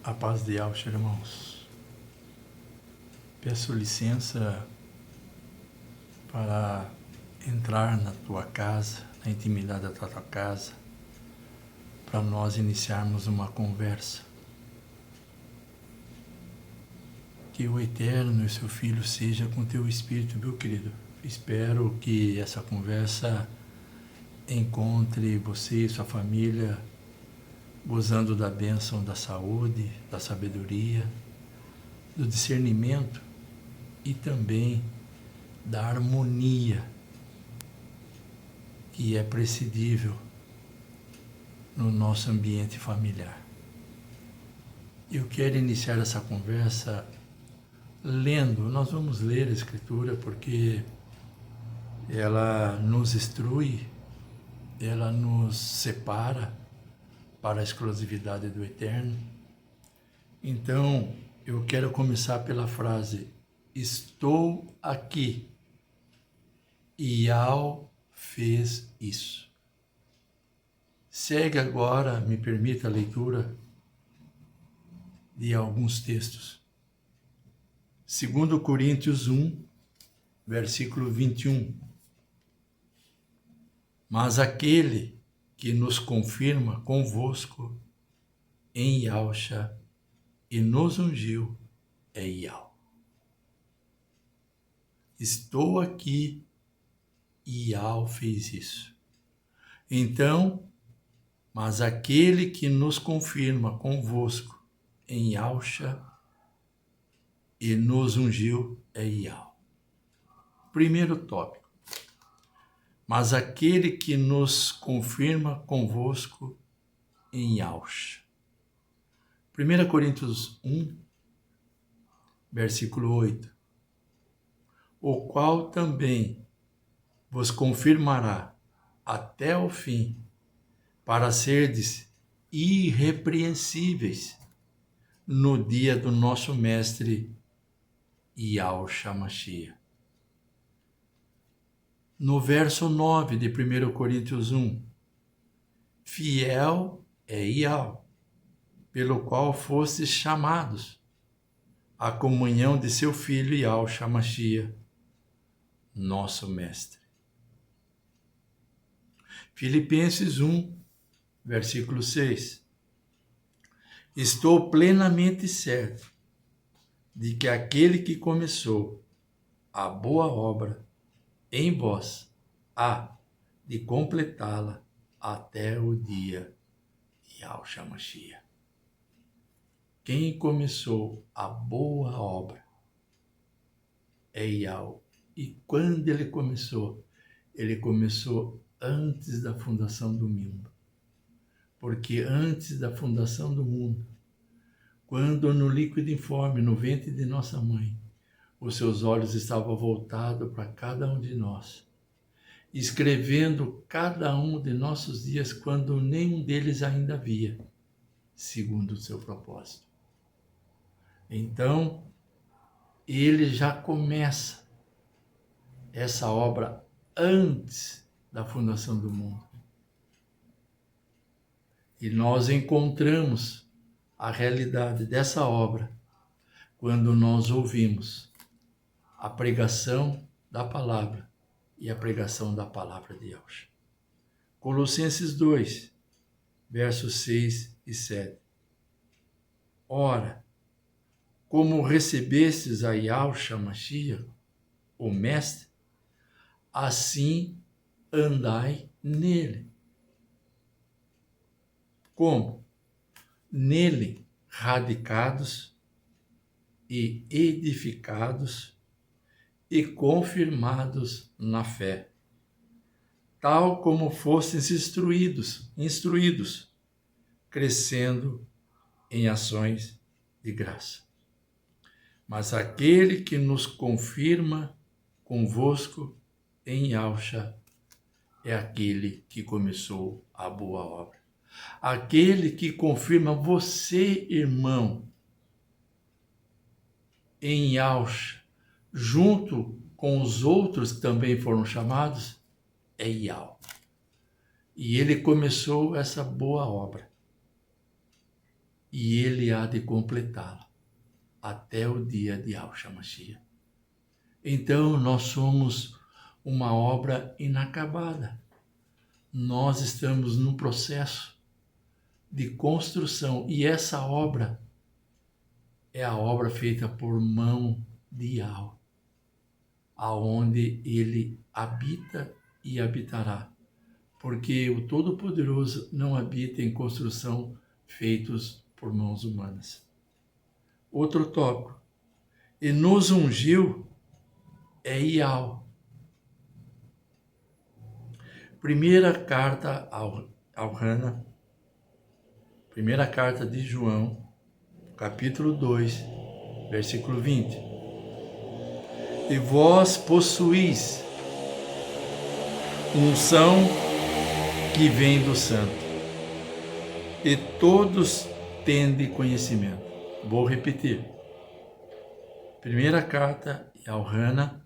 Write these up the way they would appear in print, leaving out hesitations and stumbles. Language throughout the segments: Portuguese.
A paz de Yahshua, irmãos. Peço licença para entrar na tua casa, na intimidade da tua casa, para nós iniciarmos uma conversa. Que o Eterno e seu Filho seja com teu Espírito, meu querido. Espero que essa conversa encontre você e sua família gozando da bênção da saúde, da sabedoria, do discernimento e também da harmonia que é prescindível no nosso ambiente familiar. Eu quero iniciar essa conversa lendo. Nós vamos ler a Escritura porque ela nos instrui, ela nos separa para a exclusividade do Eterno. Então, eu quero começar pela frase: estou aqui. E Yahweh fez isso. Segue agora, me permita a leitura de alguns textos. 2 Coríntios 1, versículo 21. Mas aquele que nos confirma convosco em Yahshua e nos ungiu é Yahweh. Estou aqui e Yahweh fez isso. Então, mas aquele que nos confirma convosco em Yahshua e nos ungiu é Yahweh. Primeiro tópico. Mas aquele que nos confirma convosco em Yahshua. 1 Coríntios 1, versículo 8. O qual também vos confirmará até o fim, para serdes irrepreensíveis no dia do nosso Mestre Yahshua Mashiach. No verso 9 de 1 Coríntios 1, fiel é Yahweh, pelo qual fostes chamados à comunhão de seu Filho Yahshua Mashiach, nosso Mestre. Filipenses 1, versículo 6. Estou plenamente certo de que aquele que começou a boa obra em vós há de completá-la até o dia de Yahshua Mashiach. Quem começou a boa obra é Yahweh. E quando ele começou antes da fundação do mundo. Porque antes da fundação do mundo, quando no líquido informe, no ventre de nossa mãe, os seus olhos estavam voltados para cada um de nós, escrevendo cada um de nossos dias quando nenhum deles ainda havia, segundo o seu propósito. Então, ele já começa essa obra antes da fundação do mundo. E nós encontramos a realidade dessa obra quando nós ouvimos a pregação da palavra e a pregação da palavra de Yahshua. Colossenses 2, versos 6 e 7. Ora, como recebestes a Yahshua Mashiach, o Mestre, assim andai nele. Como? Nele radicados e edificados e confirmados na fé, tal como fostes instruídos, crescendo em ações de graça. Mas aquele que nos confirma convosco em Yahshua é aquele que começou a boa obra. Aquele que confirma você, irmão, em Yahshua, junto com os outros que também foram chamados, é Yahweh. E ele começou essa boa obra. e ele há de completá-la até o dia de Yahshua Mashiach. Então, nós somos uma obra inacabada. Nós estamos no processo de construção, e essa obra é a obra feita por mão de Yahweh, aonde ele habita e habitará, porque o Todo-Poderoso não habita em construção feitos por mãos humanas. Outro tópico, e nos ungiu é Yahweh. Primeira carta ao Hana, primeira carta de João, capítulo 2, versículo 20. E vós possuís unção que vem do Santo, e todos tende conhecimento. Vou repetir. Primeira carta ao Hana,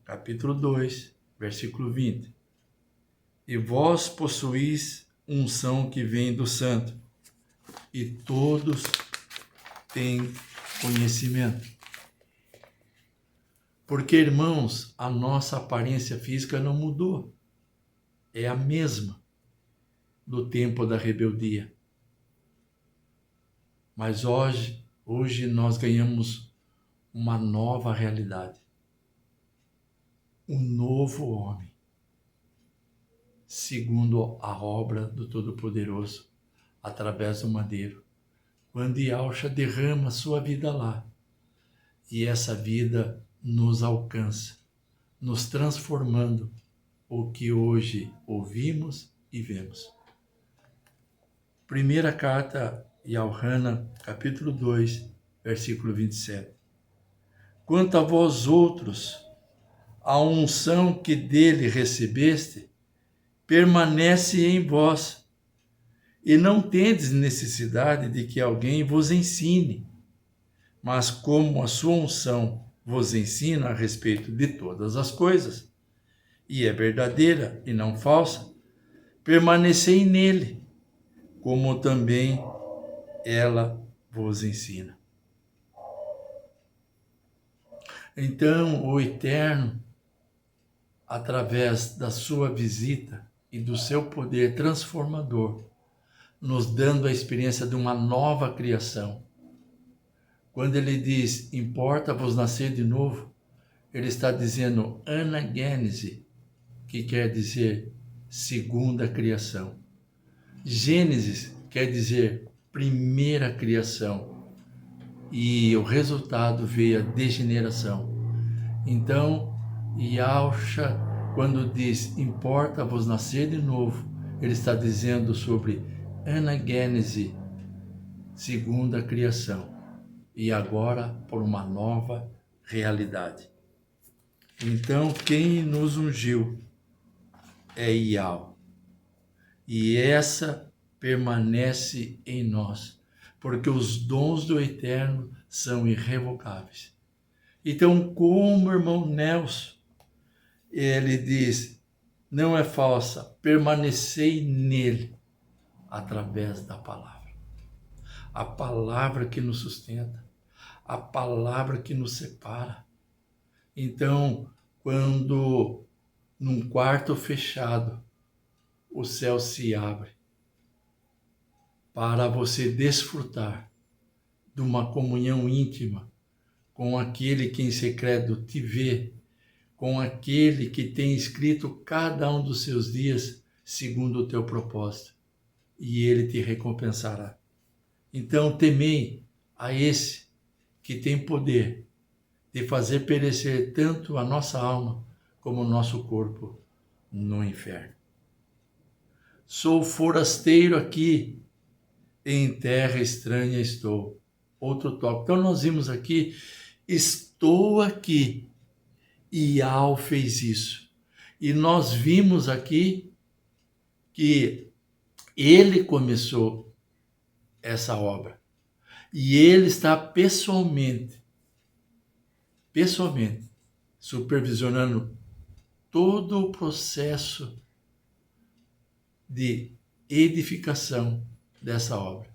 capítulo 2, versículo 20. E vós possuís unção que vem do Santo, e todos têm conhecimento. Porque, irmãos, a nossa aparência física não mudou. É a mesma do tempo da rebeldia. Mas hoje nós ganhamos uma nova realidade. Um novo homem, segundo a obra do Todo-Poderoso, através do madeiro. Quando Yahshua derrama sua vida lá, e essa vida nos alcança, nos transformando o que hoje ouvimos e vemos. Primeira carta ao Hana, capítulo 2, versículo 27. Quanto a vós outros, a unção que dele recebeste permanece em vós, e não tendes necessidade de que alguém vos ensine, mas como a sua unção vos ensina a respeito de todas as coisas, e é verdadeira e não falsa, permanecei nele, como também ela vos ensina. Então, o Eterno, através da sua visita e do seu poder transformador, nos dando a experiência de uma nova criação. Quando ele diz, importa-vos nascer de novo, ele está dizendo anagênese, que quer dizer segunda criação. Gênesis quer dizer primeira criação. E o resultado veio a degeneração. Então, Yahshua, quando diz, importa-vos nascer de novo, ele está dizendo sobre anagênese, segunda criação, e agora por uma nova realidade. Então, quem nos ungiu é Yahweh, e essa permanece em nós, porque os dons do Eterno são irrevogáveis. Então, como o irmão Nelson, ele diz, não é falsa, permanecei nele, através da palavra. A palavra que nos sustenta, a palavra que nos separa. Então, quando num quarto fechado, o céu se abre para você desfrutar de uma comunhão íntima com aquele que em secreto te vê, com aquele que tem escrito cada um dos seus dias segundo o teu propósito, e ele te recompensará. Então temei a esse que tem poder de fazer perecer tanto a nossa alma como o nosso corpo no inferno. Sou forasteiro aqui, em terra estranha estou. Outro tópico. Então nós vimos aqui, estou aqui, e Yahweh fez isso. E nós vimos aqui que ele começou essa obra. E ele está pessoalmente, supervisionando todo o processo de edificação dessa obra.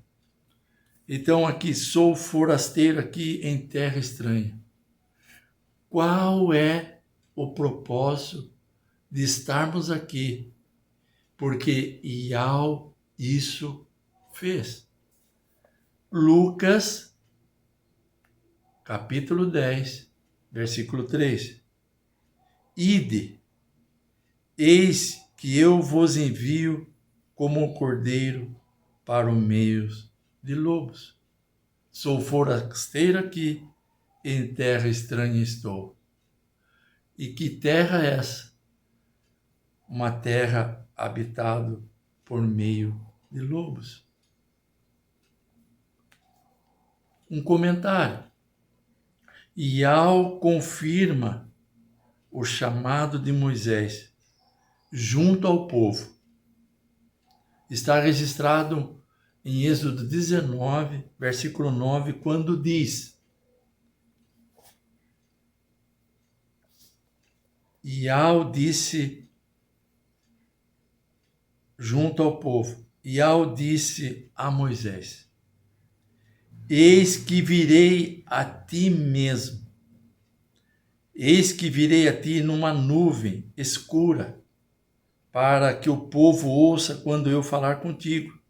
Então aqui, sou forasteiro aqui em terra estranha. Qual é o propósito de estarmos aqui? Porque Yahweh isso fez. Lucas, capítulo 10, versículo 3. Ide, eis que eu vos envio como um cordeiro para o meio de lobos. Sou forasteiro aqui, em terra estranha estou. E que terra é essa? Uma terra habitada por meio de lobos. Um comentário. Yahweh confirma o chamado de Moisés junto ao povo. Está registrado em Êxodo 19, versículo 9, quando diz: Yahweh disse junto ao povo, Yahweh disse a Moisés: eis que virei a ti mesmo, eis que virei a ti numa nuvem escura, para que o povo ouça quando eu falar contigo,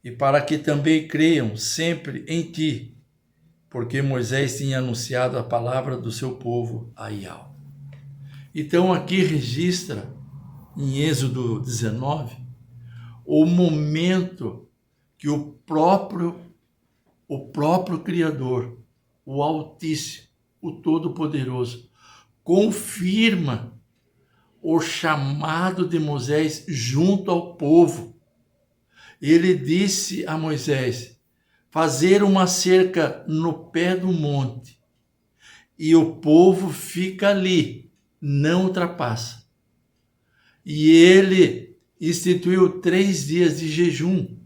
e para que também creiam sempre em ti, porque Moisés tinha anunciado a palavra do seu povo a Yahweh. Então aqui registra, em Êxodo 19, o momento que o próprio Criador, o Altíssimo, o Todo-Poderoso, confirma o chamado de Moisés junto ao povo. Ele disse a Moisés fazer uma cerca no pé do monte, e o povo fica ali, não ultrapassa. E ele instituiu 3 dias de jejum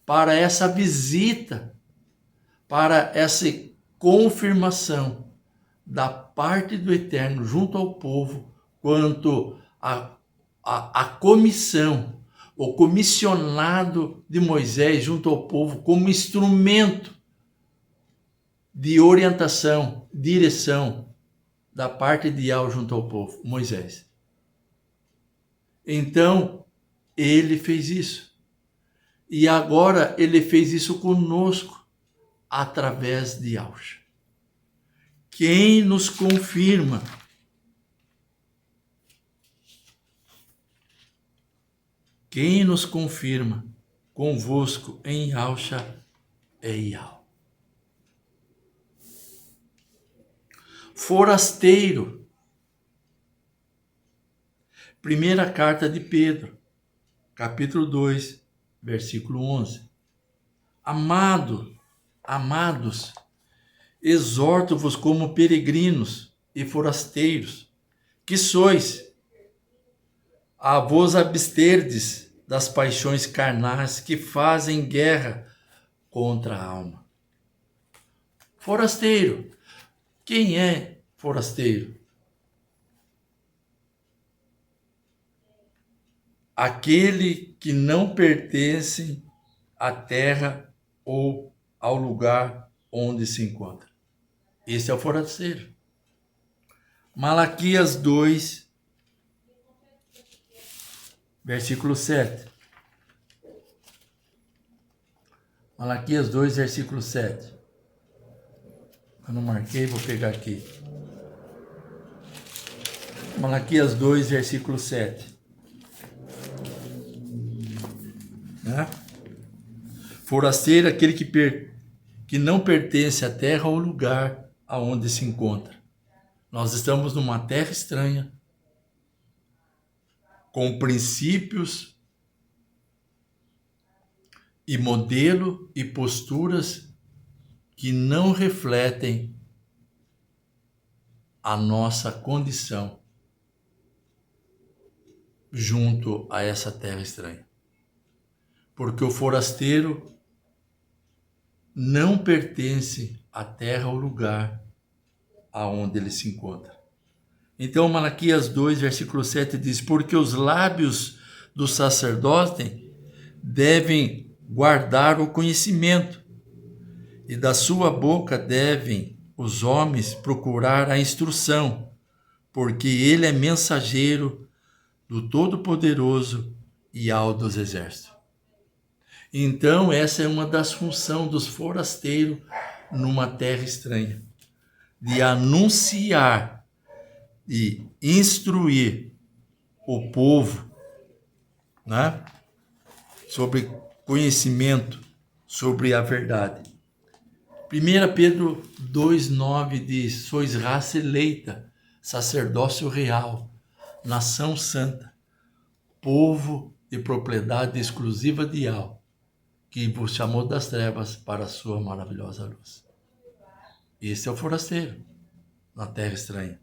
para essa visita, para essa confirmação da parte do Eterno junto ao povo, quanto a comissão, o comissionado de Moisés junto ao povo como instrumento de orientação, direção da parte de Yahweh junto ao povo, Moisés. Então, ele fez isso. E agora ele fez isso conosco, através de Yahweh. Quem nos confirma? Quem nos confirma convosco em Yahweh é Yahweh. Forasteiro. Primeira carta de Pedro, capítulo 2, versículo 11. Amados, exorto-vos como peregrinos e forasteiros, que sois, a vos absterdes das paixões carnais que fazem guerra contra a alma. Forasteiro. Quem é forasteiro? Aquele que não pertence à terra ou ao lugar onde se encontra. Esse é o forasteiro. Malaquias 2, versículo 7. Malaquias 2, versículo 7. Eu não marquei, vou pegar aqui. Malaquias 2, versículo 7. Forasteiro é aquele que não pertence à terra ou lugar aonde se encontra. Nós estamos numa terra estranha, com princípios e modelo e posturas que não refletem a nossa condição junto a essa terra estranha. Porque o forasteiro não pertence à terra ou lugar aonde ele se encontra. Então, Malaquias 2, versículo 7 diz: porque os lábios do sacerdote devem guardar o conhecimento, e da sua boca devem os homens procurar a instrução, porque ele é mensageiro do Todo-Poderoso e ao dos exércitos. Então, essa é uma das funções dos forasteiros numa terra estranha, de anunciar e instruir o povo, né, sobre conhecimento, sobre a verdade. 1 Pedro 2,9 diz: sois raça eleita, sacerdócio real, nação santa, povo de propriedade exclusiva de Al, que vos chamou das trevas para a sua maravilhosa luz. Esse é o forasteiro na terra estranha.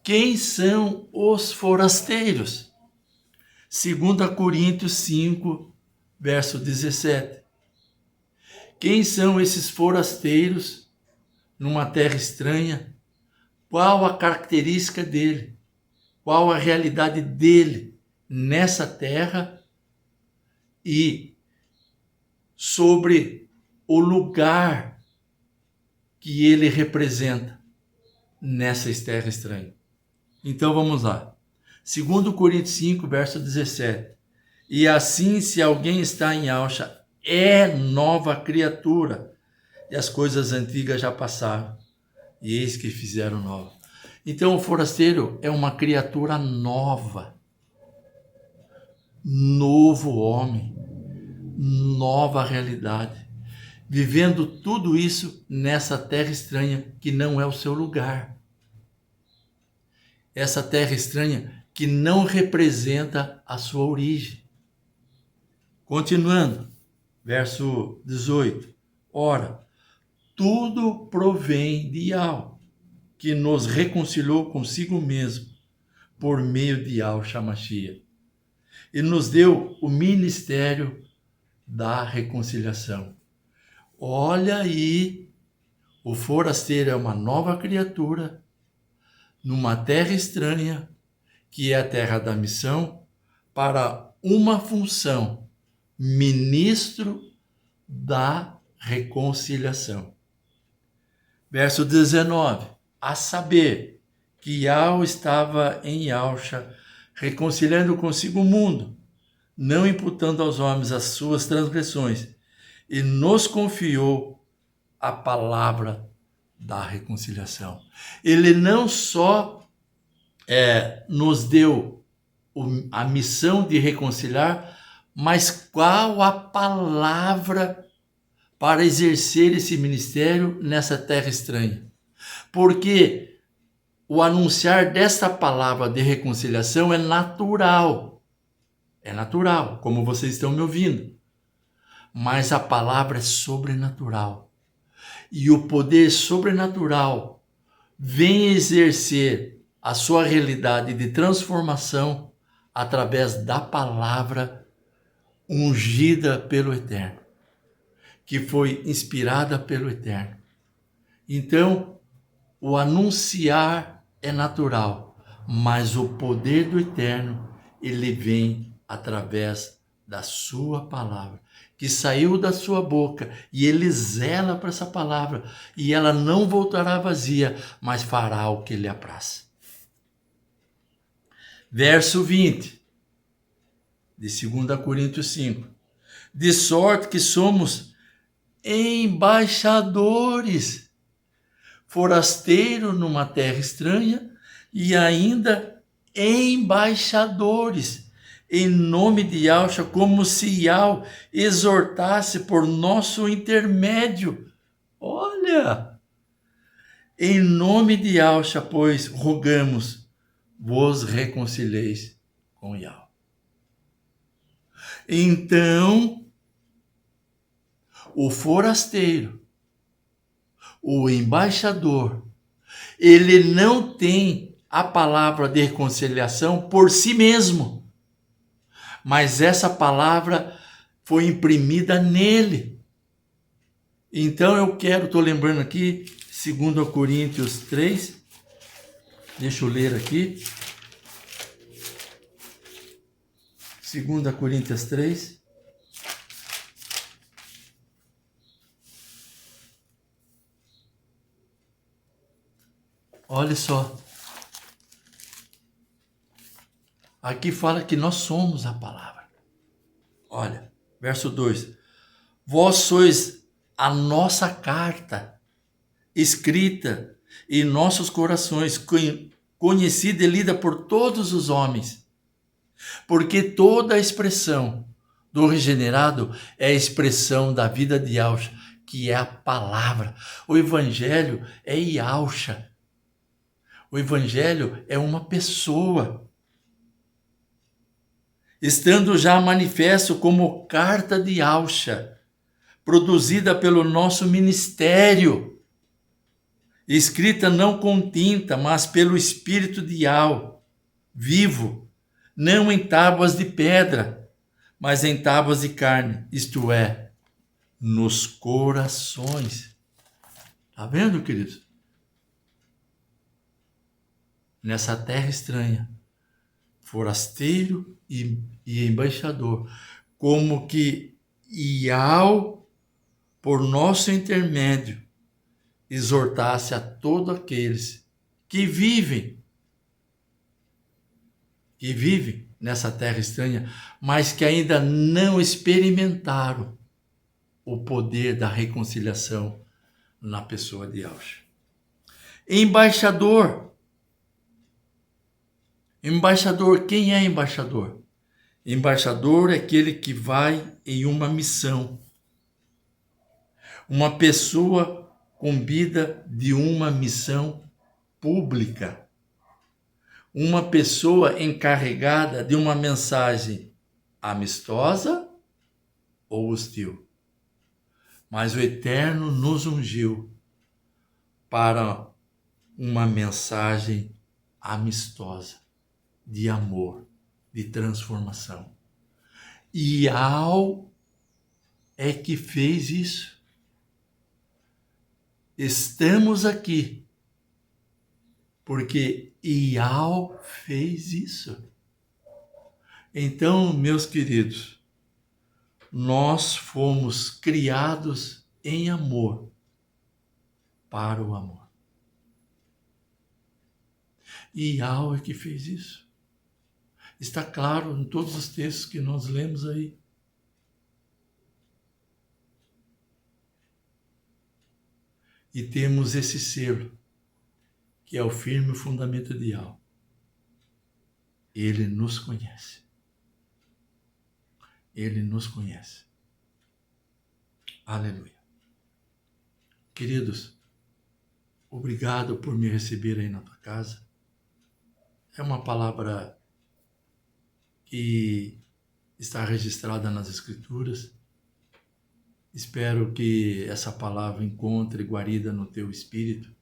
Quem são os forasteiros? 2 Coríntios 5, verso 17. Quem são esses forasteiros numa terra estranha? Qual a característica dele? Qual a realidade dele nessa terra? E sobre o lugar que ele representa nessa terra estranha. Então vamos lá. 2 Coríntios 5, verso 17. E assim, se alguém está em alça, é nova criatura, e as coisas antigas já passaram, e eis que fizeram nova. Então o forasteiro é uma criatura nova, novo homem, nova realidade, vivendo tudo isso nessa terra estranha que não é o seu lugar. Essa terra estranha que não representa a sua origem. Continuando, verso 18. Ora, tudo provém de Al, que nos reconciliou consigo mesmo por meio de Yahshua Mashiach, e nos deu o ministério da reconciliação. Olha aí, o forasteiro é uma nova criatura numa terra estranha, que é a terra da missão, para uma função, ministro da reconciliação. Verso 19, a saber que Yahweh estava em Yahshua, reconciliando consigo o mundo, não imputando aos homens as suas transgressões, e nos confiou a palavra da reconciliação. Ele não só nos deu a missão de reconciliar, mas qual a palavra para exercer esse ministério nessa terra estranha. Porque o anunciar dessa palavra de reconciliação é natural. É natural, como vocês estão me ouvindo. Mas a palavra é sobrenatural. E o poder sobrenatural vem exercer a sua realidade de transformação através da palavra ungida pelo Eterno, que foi inspirada pelo Eterno. Então, o anunciar é natural, mas o poder do Eterno, ele vem através da sua palavra, que saiu da sua boca, e ele zela para essa palavra, e ela não voltará vazia, mas fará o que lhe apraz. Verso 20, de 2 Coríntios 5. De sorte que somos embaixadores, forasteiro numa terra estranha e ainda embaixadores, em nome de Yahshua, como se Yahweh exortasse por nosso intermédio. Olha! Em nome de Yahshua, pois, rogamos, vos reconcilieis com Yahweh. Então, o forasteiro, o embaixador, ele não tem a palavra de reconciliação por si mesmo, mas essa palavra foi imprimida nele. Então eu estou lembrando aqui, 2 Coríntios 3, deixa eu ler aqui, 2 Coríntios 3, Olha só. Aqui fala que nós somos a palavra. Olha, verso 2. Vós sois a nossa carta, escrita em nossos corações, conhecida e lida por todos os homens. Porque toda a expressão do regenerado é a expressão da vida de Yahshua, que é a palavra. O evangelho é Yahshua. O evangelho é uma pessoa. Estando já manifesto como carta de Yahshua, produzida pelo nosso ministério, escrita não com tinta, mas pelo Espírito de Yahweh, vivo, não em tábuas de pedra, mas em tábuas de carne, isto é, nos corações. Tá vendo, queridos? Nessa terra estranha, forasteiro e embaixador, como que Yahweh, por nosso intermédio, exortasse a todos aqueles que vivem nessa terra estranha, mas que ainda não experimentaram o poder da reconciliação na pessoa de Yahshua. Embaixador. Embaixador, quem é embaixador? Embaixador é aquele que vai em uma missão. Uma pessoa combida de uma missão pública. Uma pessoa encarregada de uma mensagem amistosa ou hostil. Mas o Eterno nos ungiu para uma mensagem amistosa, de amor, de transformação. E Yahweh é que fez isso. Estamos aqui porque Yahweh fez isso. Então, meus queridos, nós fomos criados em amor para o amor. E Yahweh que fez isso. Está claro em todos os textos que nós lemos aí. E temos esse selo, que é o firme fundamento de Yahweh. Ele nos conhece. Ele nos conhece. Aleluia. Queridos, obrigado por me receber aí na tua casa. É uma palavra que está registrada nas Escrituras. Espero que essa palavra encontre guarida no teu espírito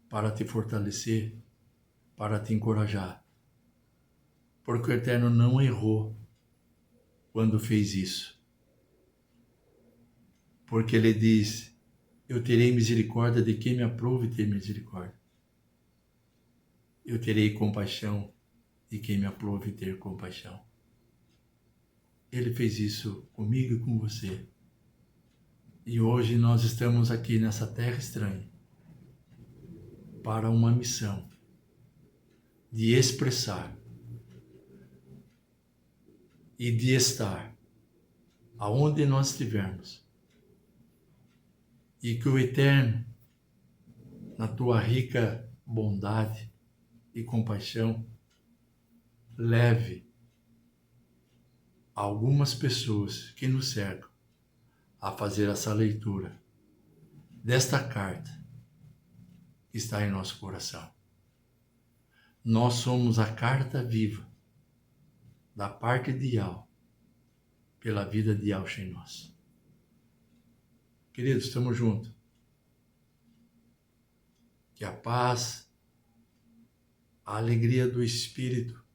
para te fortalecer, para te encorajar. Porque o Eterno não errou quando fez isso. Porque ele diz, eu terei misericórdia de quem me aprove ter misericórdia. Eu terei compaixão de quem me aprove ter compaixão. Ele fez isso comigo e com você. E hoje nós estamos aqui nessa terra estranha para uma missão de expressar e de estar aonde nós estivermos. E que o Eterno, na tua rica bondade e compaixão, leve algumas pessoas que nos cercam a fazer essa leitura desta carta que está em nosso coração. Nós somos a carta viva da parte de Yahweh pela vida de Yahshua em nós. Queridos, estamos juntos. Que a paz, a alegria do Espírito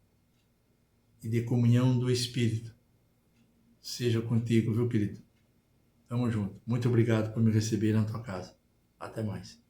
e de comunhão do Espírito seja contigo, viu, querido? Tamo junto. Muito obrigado por me receber na tua casa. Até mais.